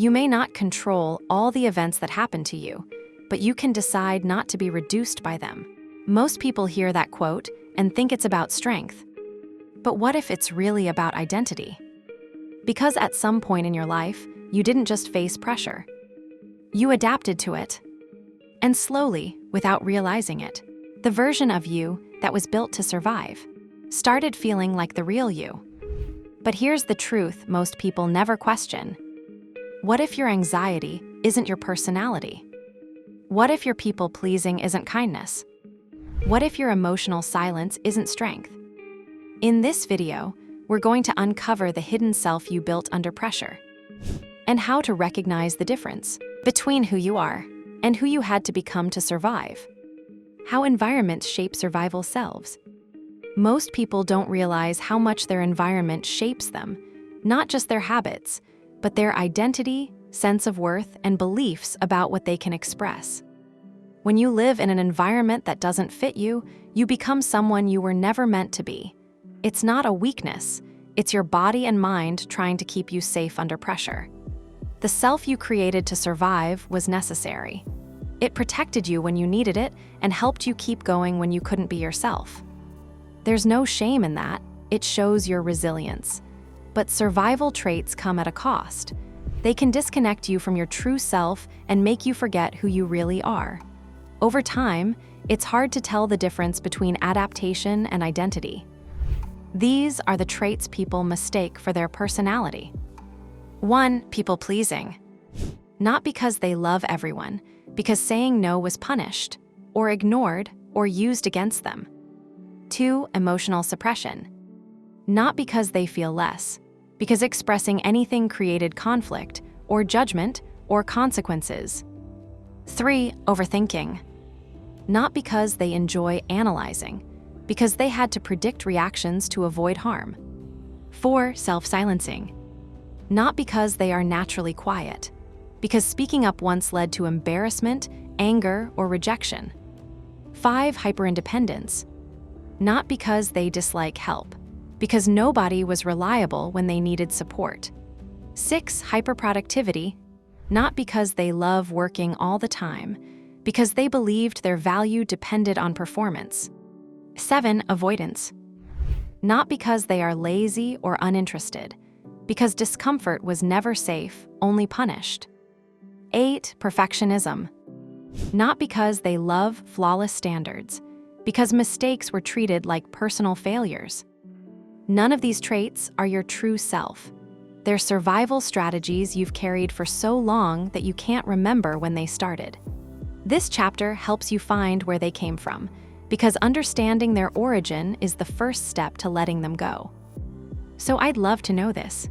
You may not control all the events that happen to you, but you can decide not to be reduced by them. Most people hear that quote and think it's about strength. But what if it's really about identity? Because at some point in your life, you didn't just face pressure. You adapted to it. And slowly, without realizing it, the version of you that was built to survive started feeling like the real you. But here's the truth most people never question. What if your anxiety isn't your personality? What if your people-pleasing isn't kindness? What if your emotional silence isn't strength? In this video, we're going to uncover the hidden self you built under pressure and how to recognize the difference between who you are and who you had to become to survive. How environments shape survival selves. Most people don't realize how much their environment shapes them, not just their habits, but their identity, sense of worth, and beliefs about what they can express. When you live in an environment that doesn't fit you, you become someone you were never meant to be. It's not a weakness, it's your body and mind trying to keep you safe under pressure. The self you created to survive was necessary. It protected you when you needed it and helped you keep going when you couldn't be yourself. There's no shame in that, it shows your resilience. But survival traits come at a cost. They can disconnect you from your true self and make you forget who you really are. Over time, it's hard to tell the difference between adaptation and identity. These are the traits people mistake for their personality. 1. People-pleasing. Not because they love everyone, because saying no was punished, or ignored, or used against them. 2. Emotional suppression. Not because they feel less, because expressing anything created conflict, or judgment, or consequences. 3. Overthinking. Not because they enjoy analyzing, because they had to predict reactions to avoid harm. 4. Self-silencing. Not because they are naturally quiet, because speaking up once led to embarrassment, anger, or rejection. 5. Hyperindependence. Not because they dislike help, because nobody was reliable when they needed support. 6. Hyperproductivity. Not because they love working all the time, because they believed their value depended on performance. 7. Avoidance. Not because they are lazy or uninterested, because discomfort was never safe, only punished. 8. Perfectionism. Not because they love flawless standards, because mistakes were treated like personal failures. None of these traits are your true self. They're survival strategies you've carried for so long that you can't remember when they started. This chapter helps you find where they came from, because understanding their origin is the first step to letting them go. So I'd love to know this.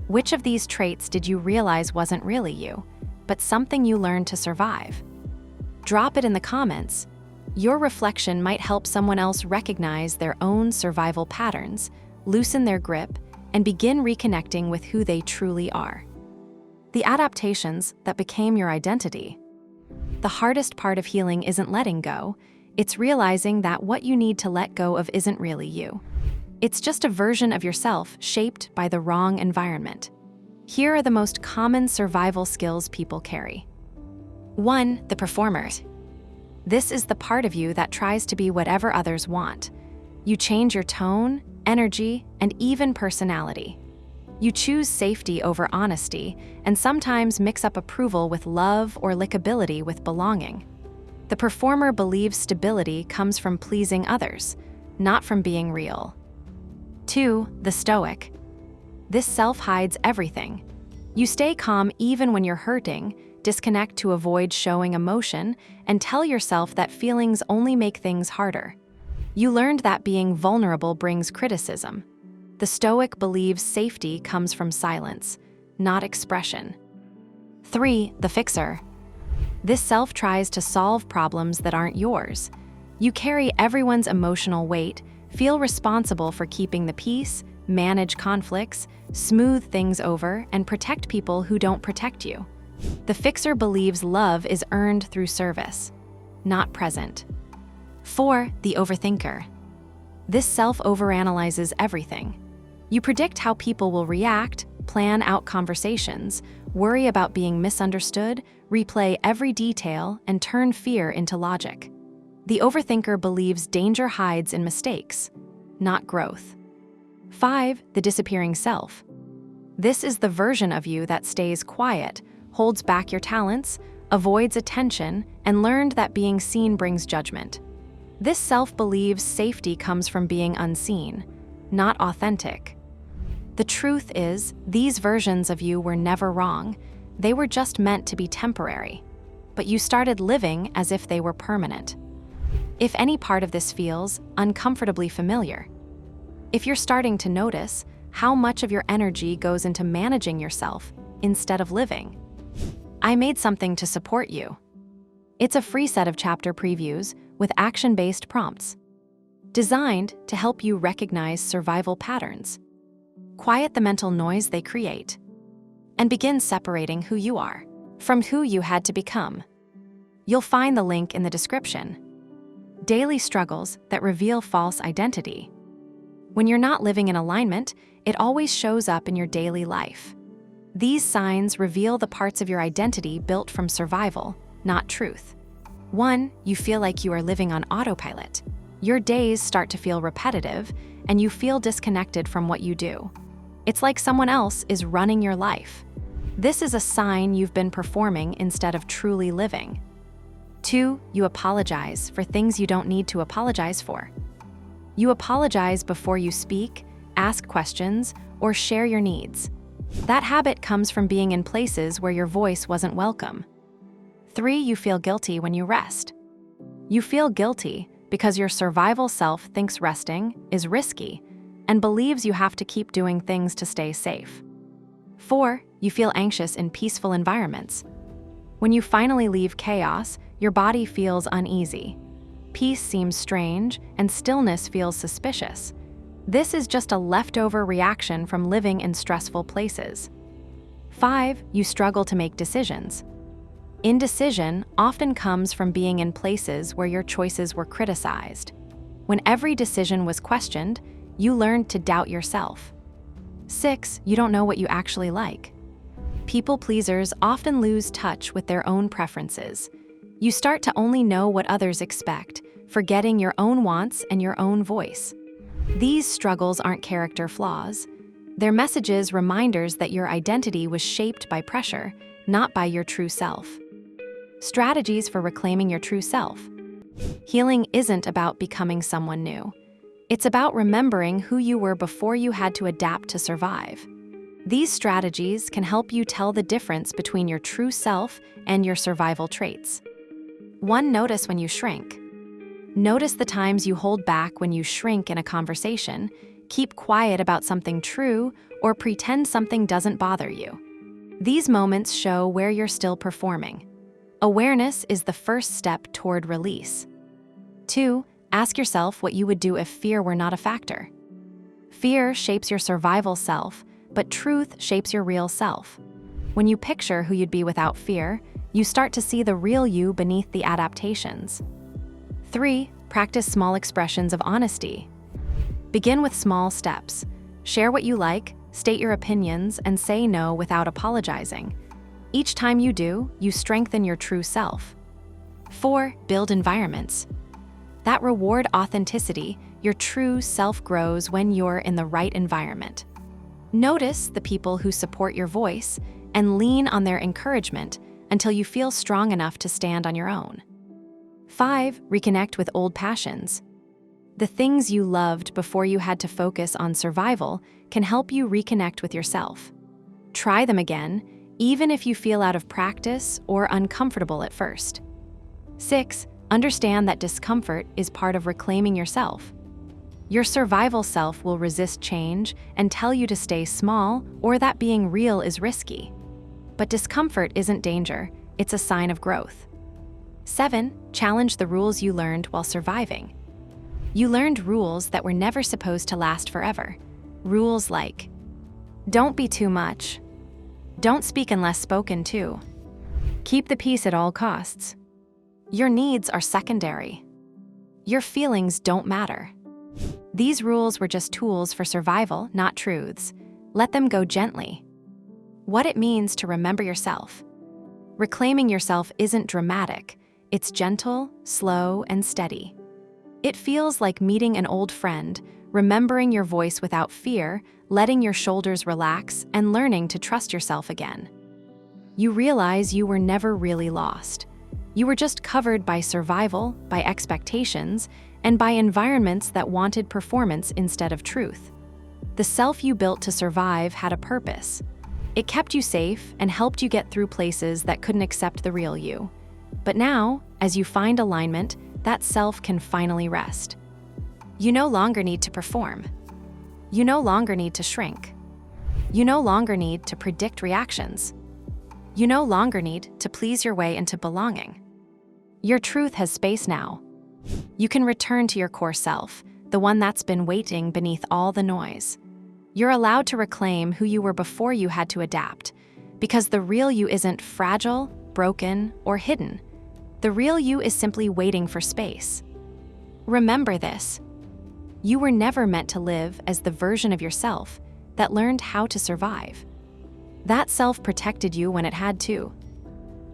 Which of these traits did you realize wasn't really you, but something you learned to survive? Drop it in the comments. Your reflection might help someone else recognize their own survival patterns, loosen their grip, and begin reconnecting with who they truly are. The adaptations that became your identity. The hardest part of healing isn't letting go, it's realizing that what you need to let go of isn't really you. It's just a version of yourself shaped by the wrong environment. Here are the most common survival skills people carry. 1. The performer. This is the part of you that tries to be whatever others want. You change your tone, energy, and even personality. You choose safety over honesty, and sometimes mix up approval with love or likability with belonging. The performer believes stability comes from pleasing others, not from being real. 2. The stoic. This self hides everything. You stay calm even when you're hurting, disconnect to avoid showing emotion, and tell yourself that feelings only make things harder. You learned that being vulnerable brings criticism. The stoic believes safety comes from silence, not expression. 3. The fixer. This self tries to solve problems that aren't yours. You carry everyone's emotional weight, feel responsible for keeping the peace, manage conflicts, smooth things over, and protect people who don't protect you. The fixer believes love is earned through service, not present. 4. The overthinker. This self overanalyzes everything. You predict how people will react, plan out conversations, worry about being misunderstood, replay every detail, and turn fear into logic. The overthinker believes danger hides in mistakes, not growth. 5. The disappearing self. This is the version of you that stays quiet, holds back your talents, avoids attention, and learned that being seen brings judgment. This self believes safety comes from being unseen, not authentic. The truth is, these versions of you were never wrong. They were just meant to be temporary. But you started living as if they were permanent. If any part of this feels uncomfortably familiar, if you're starting to notice how much of your energy goes into managing yourself instead of living, I made something to support you. It's a free set of chapter previews with action-based prompts, designed to help you recognize survival patterns, quiet the mental noise they create, and begin separating who you are from who you had to become. You'll find the link in the description. Daily struggles that reveal false identity. When you're not living in alignment, it always shows up in your daily life. These signs reveal the parts of your identity built from survival, not truth. 1. You feel like you are living on autopilot. Your days start to feel repetitive, and you feel disconnected from what you do. It's like someone else is running your life. This is a sign you've been performing instead of truly living. 2. You apologize for things you don't need to apologize for. You apologize before you speak, ask questions, or share your needs. That habit comes from being in places where your voice wasn't welcome. 3. You feel guilty when you rest. You feel guilty because your survival self thinks resting is risky and believes you have to keep doing things to stay safe. 4. You feel anxious in peaceful environments. When you finally leave chaos, your body feels uneasy. Peace seems strange, and stillness feels suspicious. This is just a leftover reaction from living in stressful places. 5. You struggle to make decisions. Indecision often comes from being in places where your choices were criticized. When every decision was questioned, you learned to doubt yourself. 6. You don't know what you actually like. People pleasers often lose touch with their own preferences. You start to only know what others expect, forgetting your own wants and your own voice. These struggles aren't character flaws. They're messages, reminders that your identity was shaped by pressure, not by your true self. Strategies for reclaiming your true self. Healing isn't about becoming someone new. It's about remembering who you were before you had to adapt to survive. These strategies can help you tell the difference between your true self and your survival traits. 1. Notice when you shrink. Notice the times you hold back when you shrink in a conversation, keep quiet about something true, or pretend something doesn't bother you. These moments show where you're still performing. Awareness is the first step toward release. 2. Ask yourself what you would do if fear were not a factor. Fear shapes your survival self, but truth shapes your real self. When you picture who you'd be without fear, you start to see the real you beneath the adaptations. 3. Practice small expressions of honesty. Begin with small steps. Share what you like, state your opinions, and say no without apologizing. Each time you do, you strengthen your true self. 4. Build environments that reward authenticity. Your true self grows when you're in the right environment. Notice the people who support your voice and lean on their encouragement until you feel strong enough to stand on your own. 5. Reconnect with old passions. The things you loved before you had to focus on survival can help you reconnect with yourself. Try them again, even if you feel out of practice or uncomfortable at first. 6. Understand that discomfort is part of reclaiming yourself. Your survival self will resist change and tell you to stay small or that being real is risky. But discomfort isn't danger, it's a sign of growth. 7. Challenge the rules you learned while surviving. You learned rules that were never supposed to last forever. Rules like, don't be too much. Don't speak unless spoken to. Keep the peace at all costs. Your needs are secondary. Your feelings don't matter. These rules were just tools for survival, not truths. Let them go gently. What it means to remember yourself. Reclaiming yourself isn't dramatic. It's gentle, slow, and steady. It feels like meeting an old friend, remembering your voice without fear, letting your shoulders relax, and learning to trust yourself again. You realize you were never really lost. You were just covered by survival, by expectations, and by environments that wanted performance instead of truth. The self you built to survive had a purpose. It kept you safe and helped you get through places that couldn't accept the real you. But now, as you find alignment, that self can finally rest. You no longer need to perform. You no longer need to shrink. You no longer need to predict reactions. You no longer need to please your way into belonging. Your truth has space now. You can return to your core self, the one that's been waiting beneath all the noise. You're allowed to reclaim who you were before you had to adapt, because the real you isn't fragile, broken, or hidden. The real you is simply waiting for space. Remember this. You were never meant to live as the version of yourself that learned how to survive. That self protected you when it had to,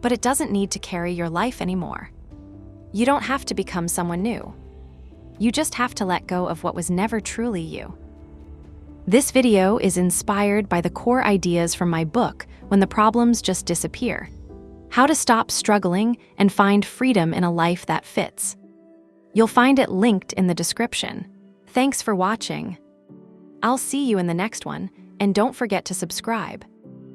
but it doesn't need to carry your life anymore. You don't have to become someone new. You just have to let go of what was never truly you. This video is inspired by the core ideas from my book, When the Problems Just Disappear: How to Stop Struggling and Find Freedom in a Life That Fits. You'll find it linked in the description. Thanks for watching. I'll see you in the next one, and don't forget to subscribe.